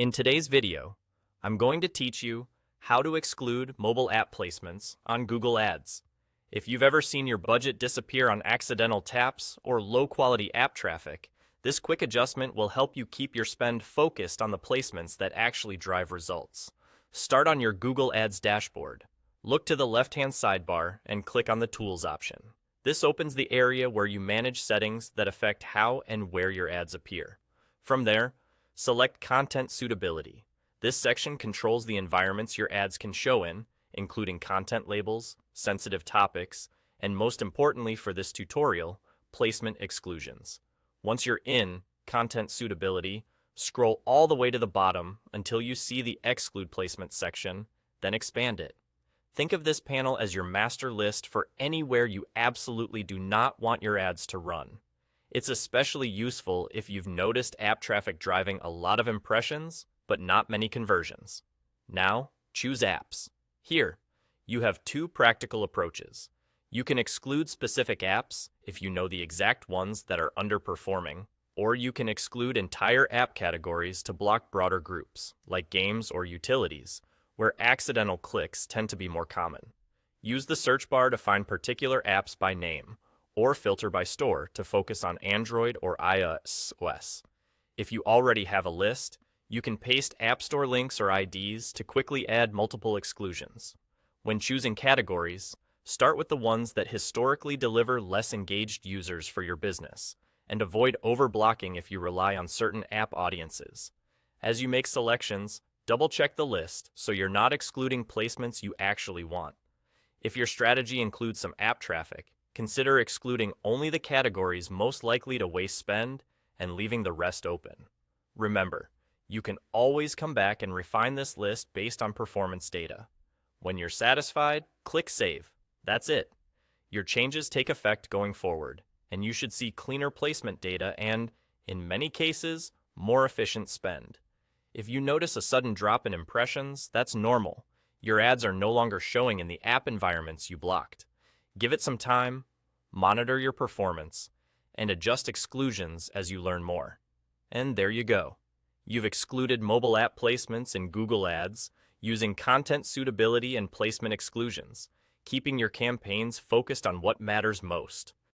In today's video, I'm going to teach you how to exclude mobile app placements on Google Ads. If you've ever seen your budget disappear on accidental taps or low-quality app traffic, this quick adjustment will help you keep your spend focused on the placements that actually drive results. Start on your Google Ads dashboard. Look to the left-hand sidebar and click on the Tools option. This opens the area where you manage settings that affect how and where your ads appear. From there, select Content Suitability. This section controls the environments your ads can show in, including content labels, sensitive topics, and most importantly for this tutorial, placement exclusions. Once you're in Content Suitability, scroll all the way to the bottom until you see the Exclude Placement section, then expand it. Think of this panel as your master list for anywhere you absolutely do not want your ads to run. It's especially useful if you've noticed app traffic driving a lot of impressions, but not many conversions. Now, choose Apps. Here, you have two practical approaches. You can exclude specific apps if you know the exact ones that are underperforming, or you can exclude entire app categories to block broader groups, like games or utilities, where accidental clicks tend to be more common. Use the search bar to find particular apps by name, or filter by store to focus on Android or iOS OS. If you already have a list, you can paste App Store links or IDs to quickly add multiple exclusions. When choosing categories, start with the ones that historically deliver less engaged users for your business, and avoid overblocking if you rely on certain app audiences. As you make selections, double-check the list so you're not excluding placements you actually want. If your strategy includes some app traffic, consider excluding only the categories most likely to waste spend and leaving the rest open. Remember, you can always come back and refine this list based on performance data. When you're satisfied, click Save. That's it. Your changes take effect going forward, and you should see cleaner placement data and, in many cases, more efficient spend. If you notice a sudden drop in impressions, that's normal. Your ads are no longer showing in the app environments you blocked. Give it some time, monitor your performance, and adjust exclusions as you learn more. And there you go. You've excluded mobile app placements in Google Ads using content suitability and placement exclusions, keeping your campaigns focused on what matters most.